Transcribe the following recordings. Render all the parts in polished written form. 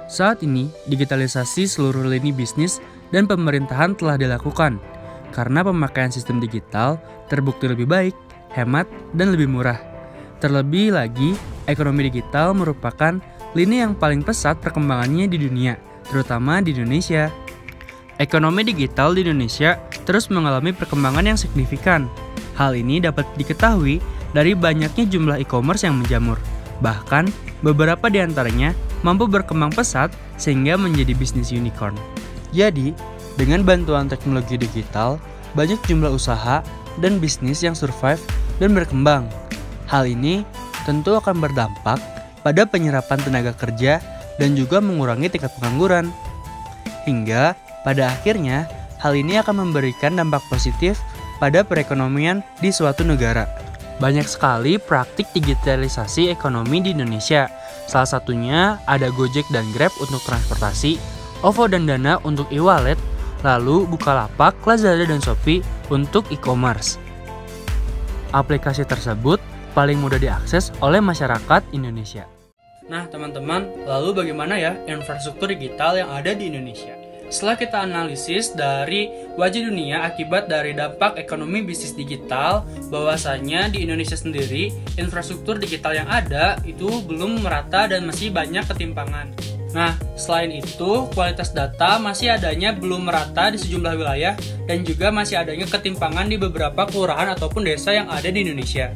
Saat ini, digitalisasi seluruh lini bisnis dan pemerintahan telah dilakukan karena pemakaian sistem digital terbukti lebih baik, hemat, dan lebih murah. Terlebih lagi, ekonomi digital merupakan lini yang paling pesat perkembangannya di dunia, terutama di Indonesia. Ekonomi digital di Indonesia terus mengalami perkembangan yang signifikan. Hal ini dapat diketahui dari banyaknya jumlah e-commerce yang menjamur. Bahkan, beberapa di antaranya mampu berkembang pesat sehingga menjadi bisnis unicorn. Jadi, dengan bantuan teknologi digital, banyak jumlah usaha dan bisnis yang survive dan berkembang. Hal ini tentu akan berdampak pada penyerapan tenaga kerja dan juga mengurangi tingkat pengangguran. Hingga pada akhirnya, hal ini akan memberikan dampak positif pada perekonomian di suatu negara. Banyak sekali praktik digitalisasi ekonomi di Indonesia. Salah satunya ada Gojek dan Grab untuk transportasi, OVO dan Dana untuk e-wallet, lalu Bukalapak, Lazada dan Shopee untuk e-commerce. Aplikasi tersebut paling mudah diakses oleh masyarakat Indonesia. Nah teman-teman, lalu bagaimana ya infrastruktur digital yang ada di Indonesia? Setelah kita analisis dari wajah dunia akibat dari dampak ekonomi bisnis digital, bahwasanya di Indonesia sendiri infrastruktur digital yang ada itu belum merata dan masih banyak ketimpangan. Nah, selain itu, kualitas data masih adanya belum merata di sejumlah wilayah dan juga masih adanya ketimpangan di beberapa kelurahan ataupun desa yang ada di Indonesia.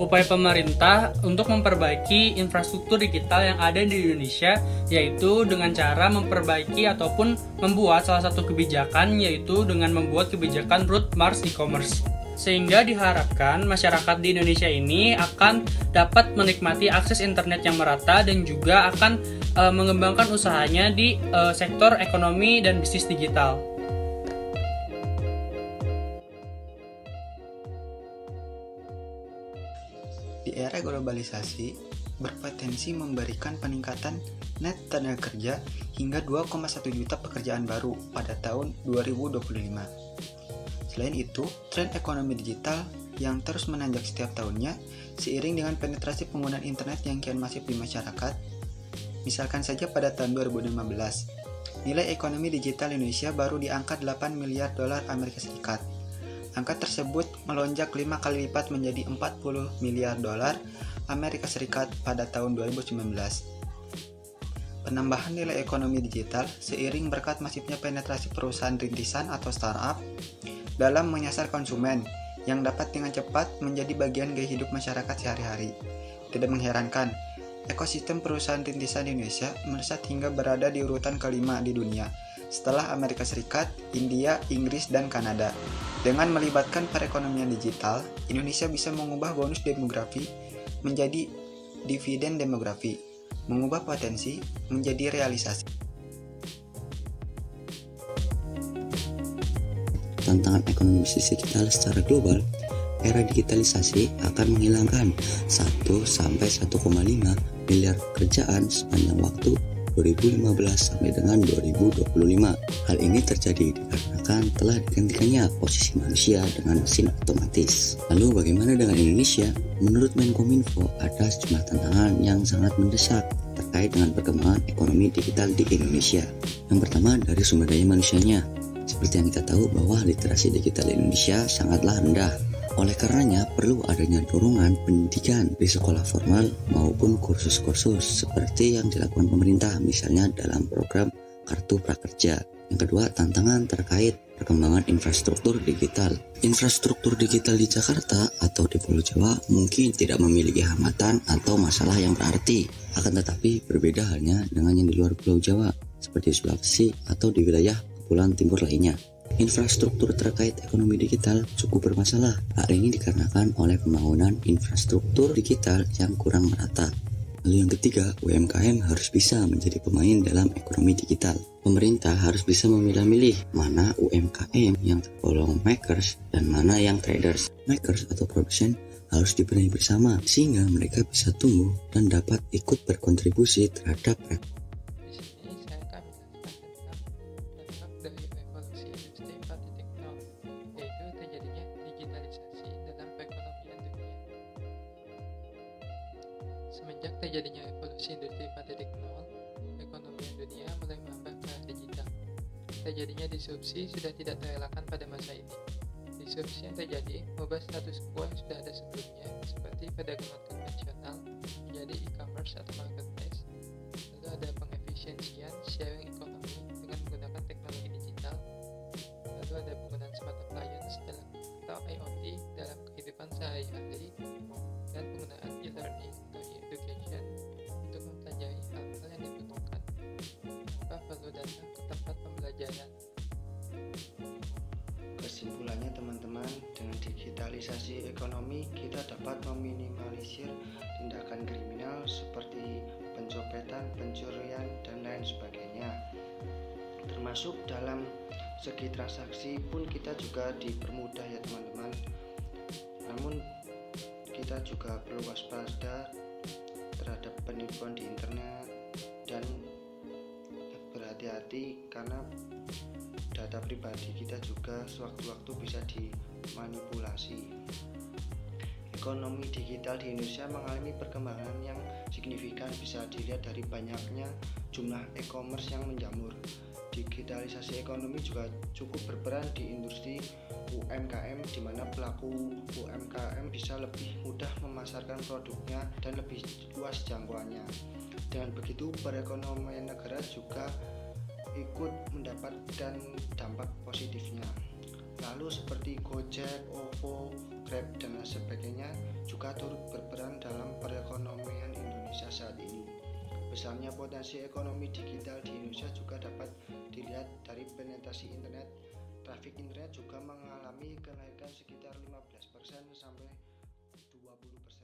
Upaya pemerintah untuk memperbaiki infrastruktur digital yang ada di Indonesia yaitu dengan cara memperbaiki ataupun membuat salah satu kebijakan yaitu dengan membuat kebijakan Root Mars e-commerce. Sehingga diharapkan masyarakat di Indonesia ini akan dapat menikmati akses internet yang merata dan juga akan mengembangkan usahanya di sektor ekonomi dan bisnis digital. Di era globalisasi, berpotensi memberikan peningkatan net tenaga kerja hingga 2,1 juta pekerjaan baru pada tahun 2025. Selain itu, tren ekonomi digital yang terus menanjak setiap tahunnya seiring dengan penetrasi penggunaan internet yang kian masif di masyarakat. Misalkan saja pada tahun 2015, nilai ekonomi digital Indonesia baru di angka 8 miliar dolar Amerika Serikat. Angka tersebut melonjak 5 kali lipat menjadi 40 miliar dolar Amerika Serikat pada tahun 2019. Penambahan nilai ekonomi digital seiring berkat masifnya penetrasi perusahaan rintisan atau startup dalam menyasar konsumen yang dapat dengan cepat menjadi bagian gaya hidup masyarakat sehari-hari. Tidak mengherankan, ekosistem perusahaan rintisan di Indonesia melesat hingga berada di urutan kelima di dunia setelah Amerika Serikat, India, Inggris, dan Kanada. Dengan melibatkan perekonomian digital, Indonesia bisa mengubah bonus demografi menjadi dividen demografi, mengubah potensi menjadi realisasi. Tantangan ekonomi bisnis digital secara global, era digitalisasi akan menghilangkan 1-1,5 miliar pekerjaan sepanjang waktu 2015 sampai dengan 2025. Hal ini terjadi dikarenakan telah digantikannya posisi manusia dengan mesin otomatis. Lalu bagaimana dengan Indonesia? Menurut Menkominfo, ada sejumlah tantangan yang sangat mendesak terkait dengan perkembangan ekonomi digital di Indonesia. Yang pertama dari sumber daya manusianya. Seperti yang kita tahu bahwa literasi digital di Indonesia sangatlah rendah. Oleh karenanya, perlu adanya dorongan pendidikan di sekolah formal maupun kursus-kursus seperti yang dilakukan pemerintah, misalnya dalam program Kartu Prakerja. Yang kedua, tantangan terkait perkembangan infrastruktur digital. Infrastruktur digital di Jakarta atau di Pulau Jawa mungkin tidak memiliki hambatan atau masalah yang berarti, akan tetapi berbeda halnya dengan yang di luar Pulau Jawa, seperti Sulawesi atau di wilayah Kepulauan Timur lainnya. Infrastruktur terkait ekonomi digital cukup bermasalah. Hal ini dikarenakan oleh pembangunan infrastruktur digital yang kurang merata. Lalu yang ketiga, UMKM harus bisa menjadi pemain dalam ekonomi digital. Pemerintah harus bisa memilah-milih mana UMKM yang tergolong makers dan mana yang traders. Makers atau produsen harus dibenahi bersama sehingga mereka bisa tumbuh dan dapat ikut berkontribusi terhadap Semenjak terjadinya evolusi industri 4.0, perekonomian dunia mulai merambah ke arah digital. Terjadinya disrupsi sudah tidak terelakkan pada masa ini. Disrupsi yang terjadi mengubah status quo yang sudah ada sebelumnya, seperti perdagangan konvensional menjadi e-commerce atau marketplace. Lalu ada pengefisiensian sharing ekonomi dengan menggunakan teknologi digital. Lalu ada penggunaan smart appliance atau IoT dalam kehidupan sehari-hari, dan penggunaan e-learning atau e-education untuk mempelajari hal-hal yang dibutuhkan tanpa perlu datang ke tempat pembelajaran. Kesimpulannya teman-teman, dengan digitalisasi ekonomi kita dapat meminimalisir tindakan kriminal seperti pencopetan, pencurian, dan lain sebagainya. Termasuk dalam segi transaksi pun kita juga dipermudah ya teman-teman. Namun kita juga perlu waspada terhadap penipuan di internet dan berhati-hati karena data pribadi kita juga sewaktu-waktu bisa dimanipulasi. Ekonomi digital di Indonesia mengalami perkembangan yang signifikan, bisa dilihat dari banyaknya jumlah e-commerce yang menjamur. Digitalisasi ekonomi juga cukup berperan di industri UMKM, di mana pelaku UMKM bisa lebih mudah memasarkan produknya dan lebih luas jangkauannya. Dengan begitu, perekonomian negara juga ikut mendapatkan dampak positifnya. Lalu seperti Gojek, OVO, Grab, dan lain sebagainya juga turut berperan dalam perekonomian Indonesia saat ini. Besarnya potensi ekonomi digital di Indonesia juga dapat dilihat dari penetrasi internet. Trafik internet juga mengalami kenaikan sekitar 15% sampai 20%.